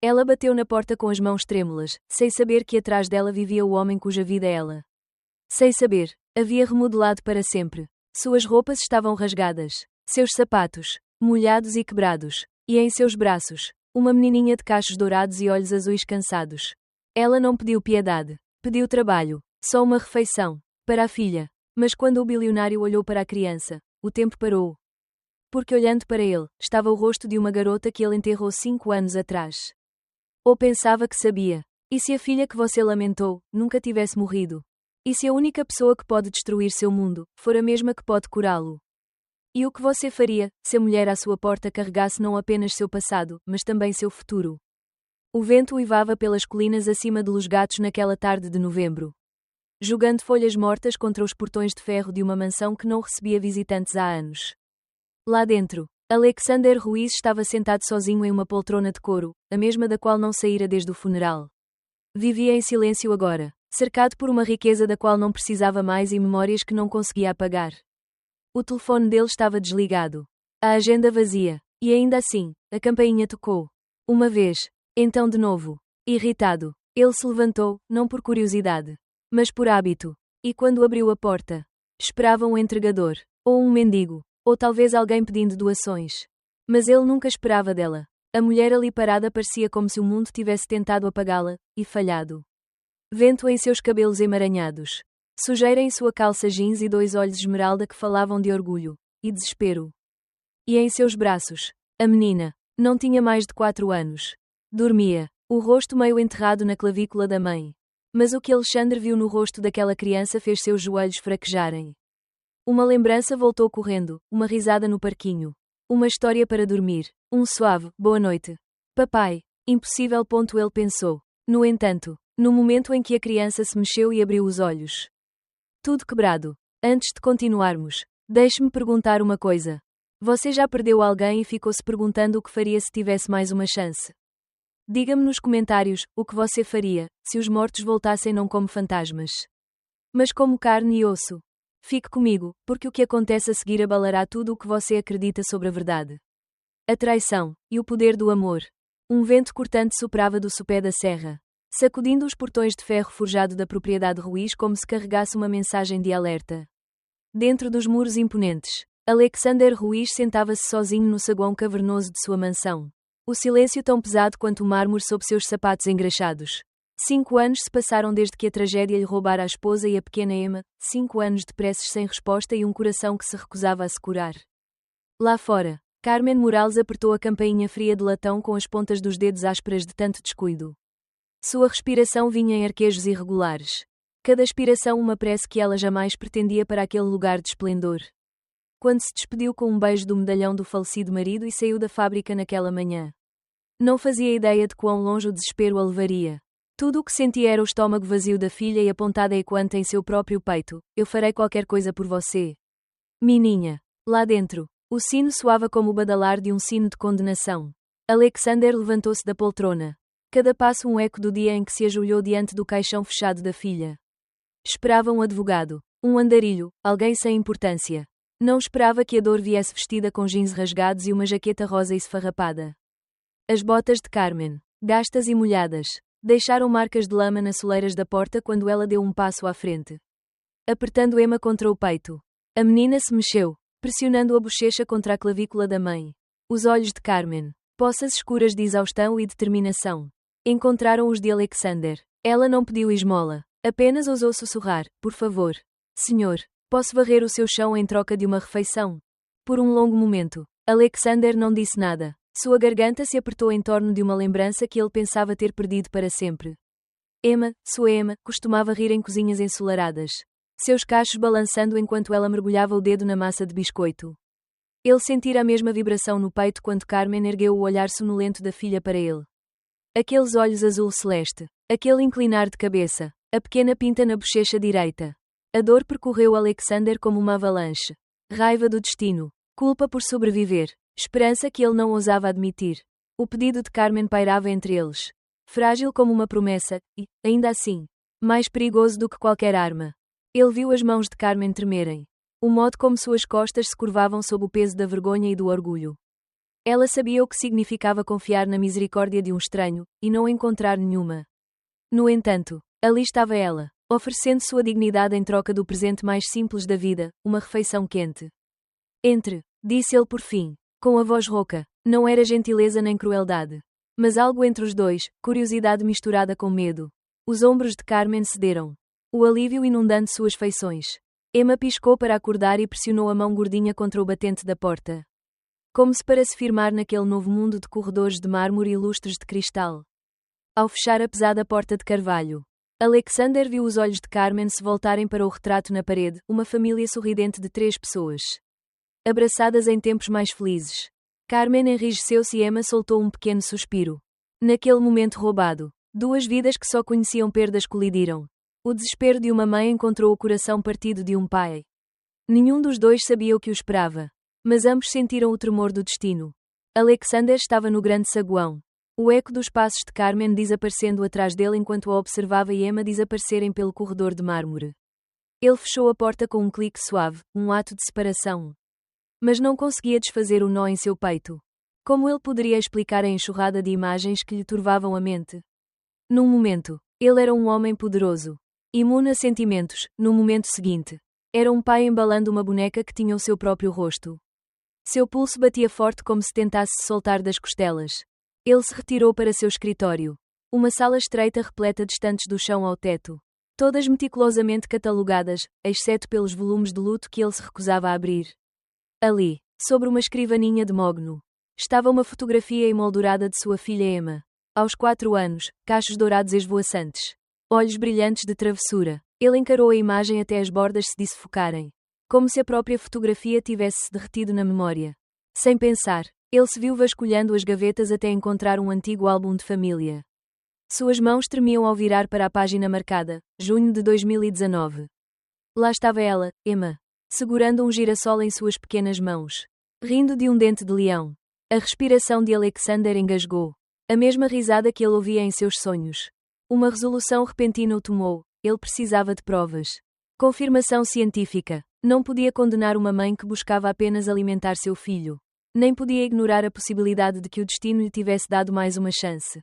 Ela bateu na porta com as mãos trêmulas, sem saber que atrás dela vivia o homem cuja vida ela, sem saber, havia remodelado para sempre. Suas roupas estavam rasgadas, seus sapatos, molhados e quebrados, e em seus braços, uma menininha de cachos dourados e olhos azuis cansados. Ela não pediu piedade, pediu trabalho, só uma refeição, para a filha. Mas quando o bilionário olhou para a criança, o tempo parou. Porque olhando para ele, estava o rosto de uma garota que ele enterrou 5 anos atrás. Ou pensava que sabia. E se a filha que você lamentou, nunca tivesse morrido? E se a única pessoa que pode destruir seu mundo, for a mesma que pode curá-lo? E o que você faria, se a mulher à sua porta carregasse não apenas seu passado, mas também seu futuro? O vento uivava pelas colinas acima de Los Gatos naquela tarde de novembro, jogando folhas mortas contra os portões de ferro de uma mansão que não recebia visitantes há anos. Lá dentro, Alexander Ruiz estava sentado sozinho em uma poltrona de couro, a mesma da qual não saíra desde o funeral. Vivia em silêncio agora, cercado por uma riqueza da qual não precisava mais e memórias que não conseguia apagar. O telefone dele estava desligado. A agenda vazia. E ainda assim, a campainha tocou. Uma vez. Então de novo. Irritado, ele se levantou, não por curiosidade, mas por hábito. E quando abriu a porta, esperava um entregador, ou um mendigo, ou talvez alguém pedindo doações. Mas ele nunca esperava dela. A mulher ali parada parecia como se o mundo tivesse tentado apagá-la, e falhado. Vento em seus cabelos emaranhados. Sujeira em sua calça jeans e 2 olhos esmeralda que falavam de orgulho e desespero. E em seus braços, a menina, não tinha mais de 4 anos. Dormia, o rosto meio enterrado na clavícula da mãe. Mas o que Alexandre viu no rosto daquela criança fez seus joelhos fraquejarem. Uma lembrança voltou correndo, uma risada no parquinho. Uma história para dormir, um suave, boa noite. Papai, impossível. Ele pensou. No entanto, no momento em que a criança se mexeu e abriu os olhos. Tudo quebrado. Antes de continuarmos, deixe-me perguntar uma coisa. Você já perdeu alguém e ficou-se perguntando o que faria se tivesse mais uma chance? Diga-me nos comentários, o que você faria, se os mortos voltassem não como fantasmas, mas como carne e osso. Fique comigo, porque o que acontece a seguir abalará tudo o que você acredita sobre a verdade. A traição, e o poder do amor. Um vento cortante soprava do sopé da serra, sacudindo os portões de ferro forjado da propriedade Ruiz como se carregasse uma mensagem de alerta. Dentro dos muros imponentes, Alexander Ruiz sentava-se sozinho no saguão cavernoso de sua mansão. O silêncio tão pesado quanto o mármore sob seus sapatos engraxados. 5 anos se passaram desde que a tragédia lhe roubara a esposa e a pequena Emma, 5 anos de preces sem resposta e um coração que se recusava a se curar. Lá fora, Carmen Morales apertou a campainha fria de latão com as pontas dos dedos ásperas de tanto descuido. Sua respiração vinha em arquejos irregulares. Cada expiração uma prece que ela jamais pretendia para aquele lugar de esplendor. Quando se despediu com um beijo do medalhão do falecido marido e saiu da fábrica naquela manhã. Não fazia ideia de quão longe o desespero a levaria. Tudo o que sentia era o estômago vazio da filha e a pontada ecoante em seu próprio peito. Eu farei qualquer coisa por você. Mininha. Lá dentro, o sino soava como o badalar de um sino de condenação. Alexander levantou-se da poltrona. Cada passo um eco do dia em que se ajoelhou diante do caixão fechado da filha. Esperava um advogado, um andarilho, alguém sem importância. Não esperava que a dor viesse vestida com jeans rasgados e uma jaqueta rosa esfarrapada. As botas de Carmen, gastas e molhadas, deixaram marcas de lama nas soleiras da porta quando ela deu um passo à frente. Apertando Emma contra o peito. A menina se mexeu, pressionando a bochecha contra a clavícula da mãe. Os olhos de Carmen, poças escuras de exaustão e determinação, encontraram os de Alexander. Ela não pediu esmola, apenas ousou sussurrar, por favor. Senhor, posso varrer o seu chão em troca de uma refeição? Por um longo momento, Alexander não disse nada. Sua garganta se apertou em torno de uma lembrança que ele pensava ter perdido para sempre. Emma, sua Emma, costumava rir em cozinhas ensolaradas, seus cachos balançando enquanto ela mergulhava o dedo na massa de biscoito. Ele sentira a mesma vibração no peito quando Carmen ergueu o olhar sonolento da filha para ele. Aqueles olhos azul celeste, aquele inclinar de cabeça, a pequena pinta na bochecha direita. A dor percorreu Alexander como uma avalanche. Raiva do destino, culpa por sobreviver. Esperança que ele não ousava admitir. O pedido de Carmen pairava entre eles. Frágil como uma promessa, e, ainda assim, mais perigoso do que qualquer arma. Ele viu as mãos de Carmen tremerem. O modo como suas costas se curvavam sob o peso da vergonha e do orgulho. Ela sabia o que significava confiar na misericórdia de um estranho, e não encontrar nenhuma. No entanto, ali estava ela, oferecendo sua dignidade em troca do presente mais simples da vida, uma refeição quente. Entre, disse ele por fim, com a voz rouca, não era gentileza nem crueldade. Mas algo entre os dois, curiosidade misturada com medo. Os ombros de Carmen cederam. O alívio inundando suas feições. Emma piscou para acordar e pressionou a mão gordinha contra o batente da porta. Como se para se firmar naquele novo mundo de corredores de mármore e lustres de cristal. Ao fechar a pesada porta de carvalho, Alexander viu os olhos de Carmen se voltarem para o retrato na parede, uma família sorridente de 3 pessoas. Abraçadas em tempos mais felizes. Carmen enrijeceu-se e Emma soltou um pequeno suspiro. Naquele momento roubado, 2 vidas que só conheciam perdas colidiram. O desespero de uma mãe encontrou o coração partido de um pai. Nenhum dos dois sabia o que o esperava. Mas ambos sentiram o tremor do destino. Alexander estava no grande saguão. O eco dos passos de Carmen desaparecendo atrás dele enquanto a observava e Emma desaparecerem pelo corredor de mármore. Ele fechou a porta com um clique suave, um ato de separação. Mas não conseguia desfazer o nó em seu peito. Como ele poderia explicar a enxurrada de imagens que lhe turvavam a mente? Num momento, ele era um homem poderoso. Imune a sentimentos, no momento seguinte. Era um pai embalando uma boneca que tinha o seu próprio rosto. Seu pulso batia forte como se tentasse se soltar das costelas. Ele se retirou para seu escritório. Uma sala estreita repleta de estantes do chão ao teto. Todas meticulosamente catalogadas, exceto pelos volumes de luto que ele se recusava a abrir. Ali, sobre uma escrivaninha de mogno, estava uma fotografia emoldurada de sua filha Emma. Aos 4 anos, cachos dourados esvoaçantes. Olhos brilhantes de travessura. Ele encarou a imagem até as bordas se disfocarem. Como se a própria fotografia tivesse se derretido na memória. Sem pensar, ele se viu vasculhando as gavetas até encontrar um antigo álbum de família. Suas mãos tremiam ao virar para a página marcada, junho de 2019. Lá estava ela, Emma, segurando um girassol em suas pequenas mãos. Rindo de um dente de leão. A respiração de Alexander engasgou. A mesma risada que ele ouvia em seus sonhos. Uma resolução repentina o tomou. Ele precisava de provas. Confirmação científica. Não podia condenar uma mãe que buscava apenas alimentar seu filho. Nem podia ignorar a possibilidade de que o destino lhe tivesse dado mais uma chance.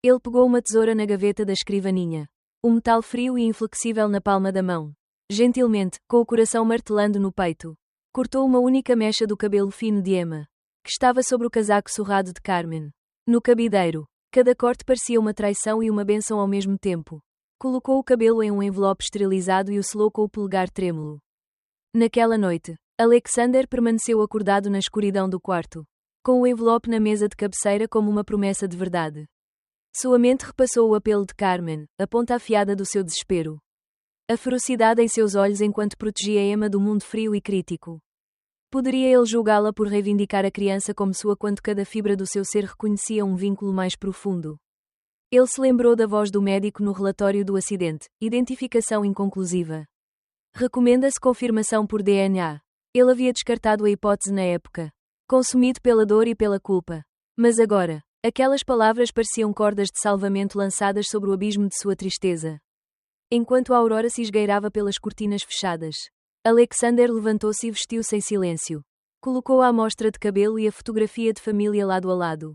Ele pegou uma tesoura na gaveta da escrivaninha. O metal frio e inflexível na palma da mão. Gentilmente, com o coração martelando no peito, cortou uma única mecha do cabelo fino de Emma, que estava sobre o casaco surrado de Carmen. No cabideiro, cada corte parecia uma traição e uma bênção ao mesmo tempo. Colocou o cabelo em um envelope esterilizado e o selou com o polegar trêmulo. Naquela noite, Alexander permaneceu acordado na escuridão do quarto, com o envelope na mesa de cabeceira como uma promessa de verdade. Sua mente repassou o apelo de Carmen, a ponta afiada do seu desespero. A ferocidade em seus olhos enquanto protegia Emma do mundo frio e crítico. Poderia ele julgá-la por reivindicar a criança como sua quando cada fibra do seu ser reconhecia um vínculo mais profundo? Ele se lembrou da voz do médico no relatório do acidente, identificação inconclusiva. Recomenda-se confirmação por DNA. Ele havia descartado a hipótese na época, consumido pela dor e pela culpa. Mas agora, aquelas palavras pareciam cordas de salvamento lançadas sobre o abismo de sua tristeza. Enquanto a aurora se esgueirava pelas cortinas fechadas, Alexander levantou-se e vestiu-se em silêncio. Colocou a amostra de cabelo e a fotografia de família lado a lado.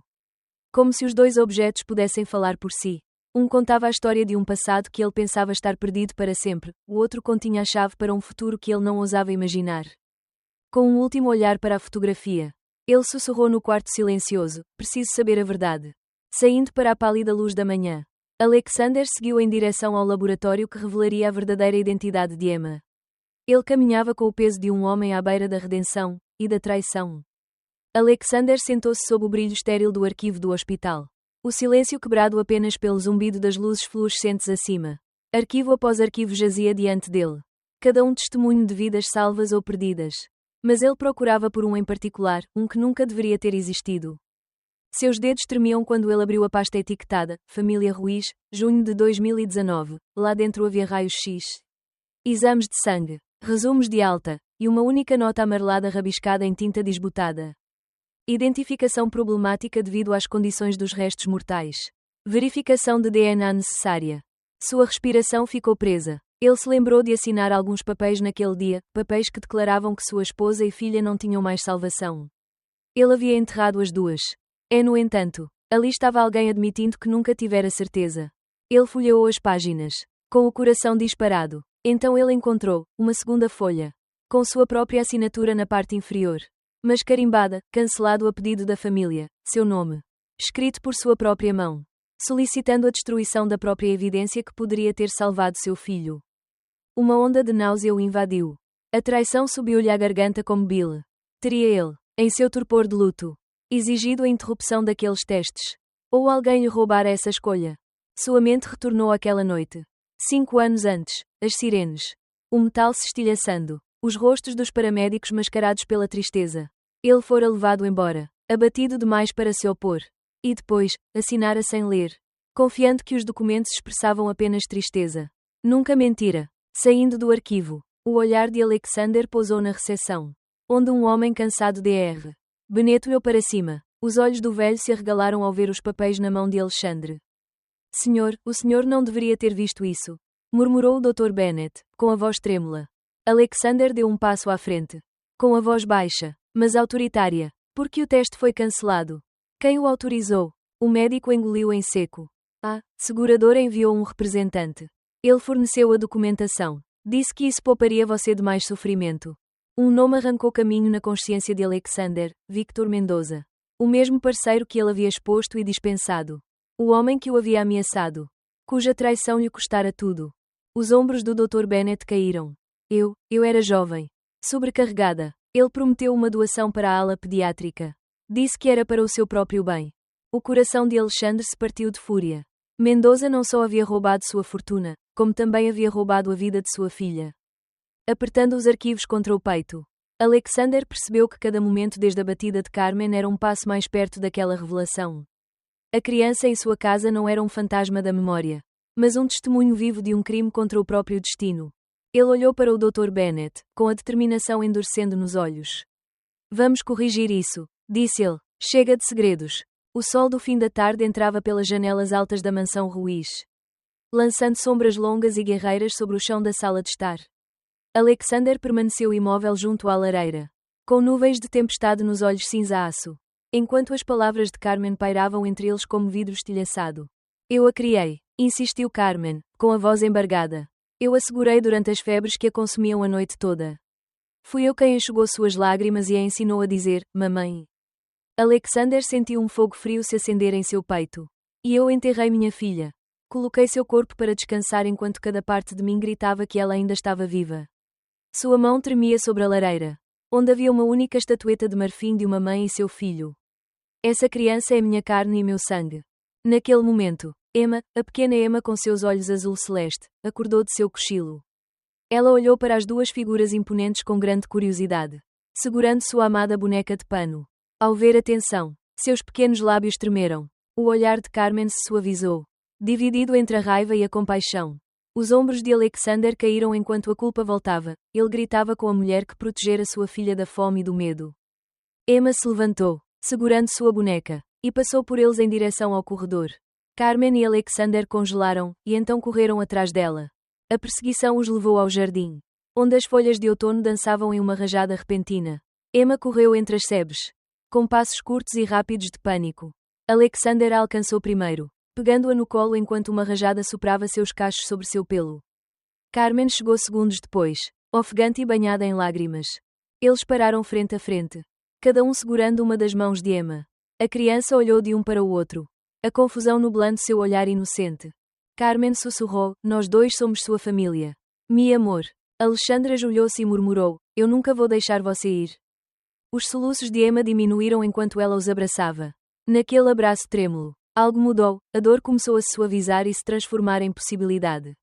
Como se os 2 objetos pudessem falar por si. Um contava a história de um passado que ele pensava estar perdido para sempre, o outro continha a chave para um futuro que ele não ousava imaginar. Com um último olhar para a fotografia, ele sussurrou no quarto silencioso, preciso saber a verdade. Saindo para a pálida luz da manhã, Alexander seguiu em direção ao laboratório que revelaria a verdadeira identidade de Emma. Ele caminhava com o peso de um homem à beira da redenção e da traição. Alexander sentou-se sob o brilho estéril do arquivo do hospital. O silêncio quebrado apenas pelo zumbido das luzes fluorescentes acima. Arquivo após arquivo jazia diante dele. Cada um testemunho de vidas salvas ou perdidas. Mas ele procurava por um em particular, um que nunca deveria ter existido. Seus dedos tremiam quando ele abriu a pasta etiquetada, Família Ruiz, junho de 2019. Lá dentro havia raios-x. Exames de sangue, resumos de alta, e uma única nota amarelada rabiscada em tinta desbotada. Identificação problemática devido às condições dos restos mortais. Verificação de DNA necessária. Sua respiração ficou presa. Ele se lembrou de assinar alguns papéis naquele dia, papéis que declaravam que sua esposa e filha não tinham mais salvação. Ele havia enterrado as duas. No entanto, ali estava alguém admitindo que nunca tivera certeza. Ele folheou as páginas, com o coração disparado. Então ele encontrou uma segunda folha, com sua própria assinatura na parte inferior, mas carimbada, cancelado a pedido da família, seu nome, escrito por sua própria mão, solicitando a destruição da própria evidência que poderia ter salvado seu filho. Uma onda de náusea o invadiu. A traição subiu-lhe à garganta como bile. Teria ele, em seu torpor de luto, exigido a interrupção daqueles testes? Ou alguém lhe roubara essa escolha? Sua mente retornou àquela noite. 5 anos antes, as sirenes. O metal se estilhaçando. Os rostos dos paramédicos mascarados pela tristeza. Ele fora levado embora, abatido demais para se opor. E depois, assinara sem ler, confiando que os documentos expressavam apenas tristeza. Nunca mentira. Saindo do arquivo, o olhar de Alexander pousou na recepção, onde um homem cansado de R. Bennet olhou para cima. Os olhos do velho se arregalaram ao ver os papéis na mão de Alexandre. Senhor, o senhor não deveria ter visto isso, murmurou o Dr. Bennet, com a voz trêmula. Alexander deu um passo à frente, com a voz baixa, mas autoritária. Porque o teste foi cancelado? Quem o autorizou? O médico engoliu em seco. A seguradora enviou um representante. Ele forneceu a documentação. Disse que isso pouparia você de mais sofrimento. Um nome arrancou caminho na consciência de Alexander, Victor Mendoza. O mesmo parceiro que ele havia exposto e dispensado. O homem que o havia ameaçado. Cuja traição lhe custara tudo. Os ombros do Dr. Bennet caíram. Eu era jovem. Sobrecarregada. Ele prometeu uma doação para a ala pediátrica. Disse que era para o seu próprio bem. O coração de Alexandre se partiu de fúria. Mendoza não só havia roubado sua fortuna, como também havia roubado a vida de sua filha. Apertando os arquivos contra o peito, Alexander percebeu que cada momento desde a batida de Carmen era um passo mais perto daquela revelação. A criança em sua casa não era um fantasma da memória, mas um testemunho vivo de um crime contra o próprio destino. Ele olhou para o Dr. Bennet, com a determinação endurecendo nos olhos. Vamos corrigir isso, disse ele. Chega de segredos. O sol do fim da tarde entrava pelas janelas altas da mansão Ruiz, lançando sombras longas e guerreiras sobre o chão da sala de estar. Alexander permaneceu imóvel junto à lareira, com nuvens de tempestade nos olhos cinza-aço, enquanto as palavras de Carmen pairavam entre eles como vidro estilhaçado. Eu a criei, insistiu Carmen, com a voz embargada. Eu a segurei durante as febres que a consumiam a noite toda. Fui eu quem enxugou suas lágrimas e a ensinou a dizer, mamãe. Alexander sentiu um fogo frio se acender em seu peito. E eu enterrei minha filha. Coloquei seu corpo para descansar enquanto cada parte de mim gritava que ela ainda estava viva. Sua mão tremia sobre a lareira, onde havia uma única estatueta de marfim de uma mãe e seu filho. Essa criança é minha carne e meu sangue. Naquele momento, Emma, a pequena Emma com seus olhos azul celeste, acordou de seu cochilo. Ela olhou para as duas figuras imponentes com grande curiosidade, segurando sua amada boneca de pano. Ao ver a tensão, seus pequenos lábios tremeram. O olhar de Carmen se suavizou, dividido entre a raiva e a compaixão. Os ombros de Alexander caíram enquanto a culpa voltava. Ele gritava com a mulher que protegera sua filha da fome e do medo. Emma se levantou, segurando sua boneca, e passou por eles em direção ao corredor. Carmen e Alexander congelaram, e então correram atrás dela. A perseguição os levou ao jardim, onde as folhas de outono dançavam em uma rajada repentina. Emma correu entre as sebes, com passos curtos e rápidos de pânico. Alexander a alcançou primeiro, pegando-a no colo enquanto uma rajada soprava seus cachos sobre seu pelo. Carmen chegou segundos depois, ofegante e banhada em lágrimas. Eles pararam frente a frente, cada um segurando uma das mãos de Emma. A criança olhou de um para o outro, a confusão nublando seu olhar inocente. Carmen sussurrou, nós dois somos sua família. Mi amor. Alexandre ajoelhou-se e murmurou, eu nunca vou deixar você ir. Os soluços de Emma diminuíram enquanto ela os abraçava. Naquele abraço trêmulo, algo mudou, a dor começou a se suavizar e se transformar em possibilidade.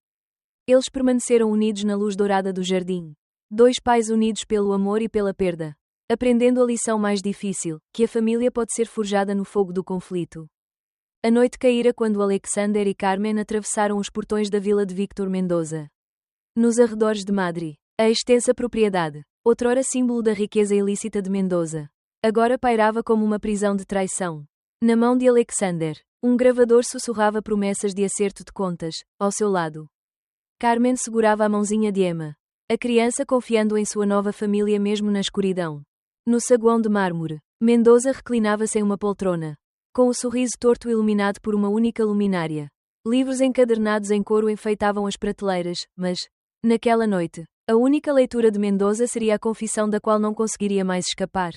Eles permaneceram unidos na luz dourada do jardim. Dois pais unidos pelo amor e pela perda, aprendendo a lição mais difícil, que a família pode ser forjada no fogo do conflito. A noite caíra quando Alexander e Carmen atravessaram os portões da vila de Victor Mendoza. Nos arredores de Madrid, a extensa propriedade, outrora símbolo da riqueza ilícita de Mendoza, agora pairava como uma prisão de traição. Na mão de Alexander, um gravador sussurrava promessas de acerto de contas, ao seu lado. Carmen segurava a mãozinha de Emma, a criança confiando em sua nova família mesmo na escuridão. No saguão de mármore, Mendoza reclinava-se em uma poltrona, com o sorriso torto iluminado por uma única luminária. Livros encadernados em couro enfeitavam as prateleiras, mas, naquela noite, a única leitura de Mendoza seria a confissão da qual não conseguiria mais escapar.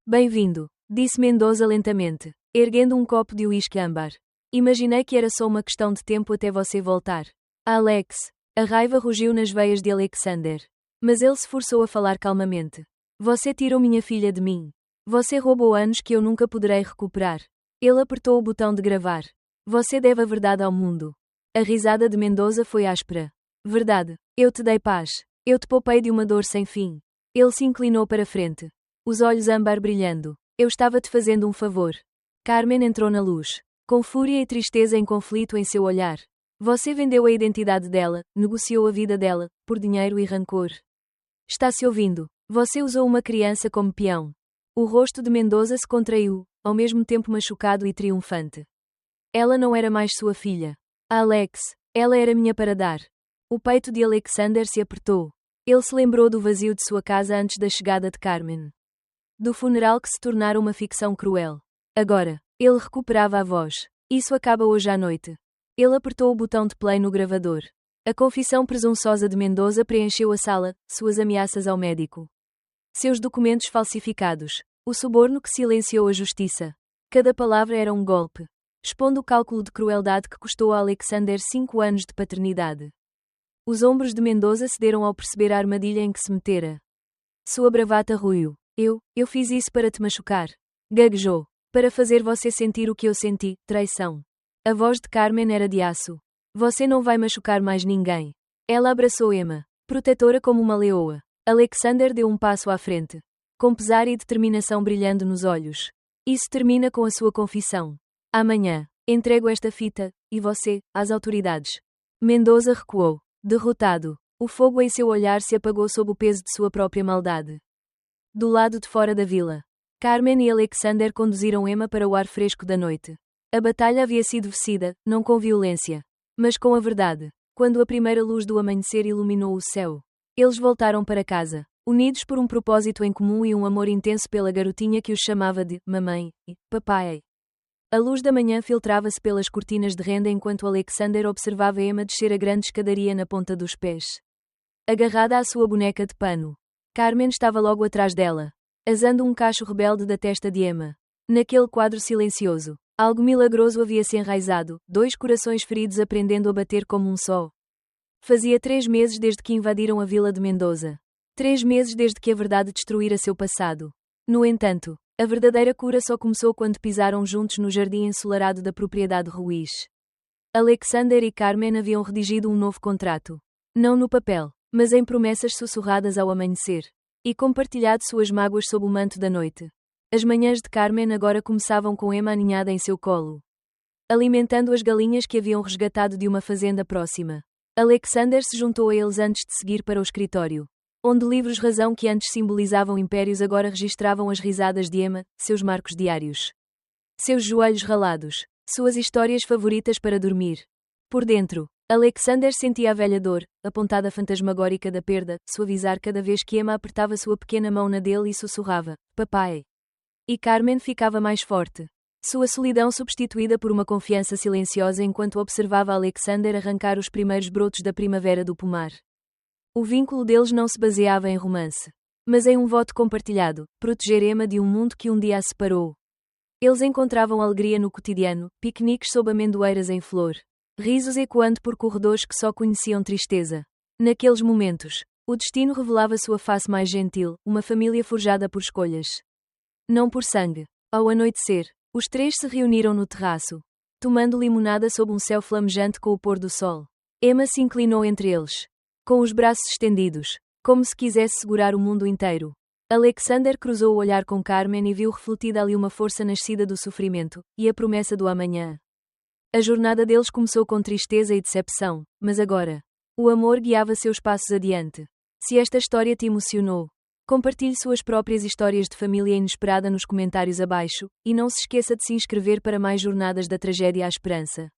Bem-vindo, disse Mendoza lentamente, erguendo um copo de uísque âmbar. Imaginei que era só uma questão de tempo até você voltar. Alex. A raiva rugiu nas veias de Alexander. Mas ele se forçou a falar calmamente. Você tirou minha filha de mim. Você roubou anos que eu nunca poderei recuperar. Ele apertou o botão de gravar. Você deve a verdade ao mundo. A risada de Mendoza foi áspera. Verdade. Eu te dei paz. Eu te poupei de uma dor sem fim. Ele se inclinou para frente. Os olhos âmbar brilhando. Eu estava te fazendo um favor. Carmen entrou na luz, com fúria e tristeza em conflito em seu olhar. Você vendeu a identidade dela, negociou a vida dela, por dinheiro e rancor. Está-se ouvindo? Você usou uma criança como peão. O rosto de Mendoza se contraiu, ao mesmo tempo machucado e triunfante. Ela não era mais sua filha. Alex, ela era minha para dar. O peito de Alexander se apertou. Ele se lembrou do vazio de sua casa antes da chegada de Carmen. Do funeral que se tornara uma ficção cruel. Agora, ele recuperava a voz. Isso acaba hoje à noite. Ele apertou o botão de play no gravador. A confissão presunçosa de Mendoza preencheu a sala, suas ameaças ao médico. Seus documentos falsificados. O suborno que silenciou a justiça. Cada palavra era um golpe. Expondo o cálculo de crueldade que custou a Alexander 5 anos de paternidade. Os ombros de Mendoza cederam ao perceber a armadilha em que se metera. Sua bravata ruiu. Eu fiz isso para te machucar. Gaguejou. Para fazer você sentir o que eu senti, traição. A voz de Carmen era de aço. Você não vai machucar mais ninguém. Ela abraçou Emma, protetora como uma leoa. Alexander deu um passo à frente, com pesar e determinação brilhando nos olhos. Isso termina com a sua confissão. Amanhã, entrego esta fita, e você, às autoridades. Mendoza recuou, derrotado. O fogo em seu olhar se apagou sob o peso de sua própria maldade. Do lado de fora da vila, Carmen e Alexander conduziram Emma para o ar fresco da noite. A batalha havia sido vencida, não com violência, mas com a verdade. Quando a primeira luz do amanhecer iluminou o céu, eles voltaram para casa, unidos por um propósito em comum e um amor intenso pela garotinha que os chamava de mamãe e papai. A luz da manhã filtrava-se pelas cortinas de renda enquanto Alexander observava Emma descer a grande escadaria na ponta dos pés. Agarrada à sua boneca de pano, Carmen estava logo atrás dela, asando um cacho rebelde da testa de Emma. Naquele quadro silencioso, algo milagroso havia se enraizado, 2 corações feridos aprendendo a bater como um só. Fazia 3 meses desde que invadiram a vila de Mendoza. 3 meses desde que a verdade destruíra seu passado. No entanto, a verdadeira cura só começou quando pisaram juntos no jardim ensolarado da propriedade Ruiz. Alexander e Carmen haviam redigido um novo contrato. Não no papel, mas em promessas sussurradas ao amanhecer. E compartilhado suas mágoas sob o manto da noite. As manhãs de Carmen agora começavam com Emma aninhada em seu colo, alimentando as galinhas que haviam resgatado de uma fazenda próxima. Alexander se juntou a eles antes de seguir para o escritório, onde livros-razão que antes simbolizavam impérios agora registravam as risadas de Emma, seus marcos diários. Seus joelhos ralados, suas histórias favoritas para dormir. Por dentro, Alexander sentia a velha dor, a pontada fantasmagórica da perda, suavizar cada vez que Emma apertava sua pequena mão na dele e sussurrava, papai. E Carmen ficava mais forte. Sua solidão substituída por uma confiança silenciosa enquanto observava Alexander arrancar os primeiros brotos da primavera do pomar. O vínculo deles não se baseava em romance, mas em um voto compartilhado, proteger Emma de um mundo que um dia a separou. Eles encontravam alegria no cotidiano, piqueniques sob amendoeiras em flor, risos ecoando por corredores que só conheciam tristeza. Naqueles momentos, o destino revelava sua face mais gentil, uma família forjada por escolhas. Não por sangue. Ao anoitecer, os 3 se reuniram no terraço, tomando limonada sob um céu flamejante com o pôr do sol. Emma se inclinou entre eles, com os braços estendidos, como se quisesse segurar o mundo inteiro. Alexander cruzou o olhar com Carmen e viu refletida ali uma força nascida do sofrimento, e a promessa do amanhã. A jornada deles começou com tristeza e decepção, mas agora, o amor guiava seus passos adiante. Se esta história te emocionou, compartilhe suas próprias histórias de família inesperada nos comentários abaixo, e não se esqueça de se inscrever para mais jornadas da tragédia à esperança.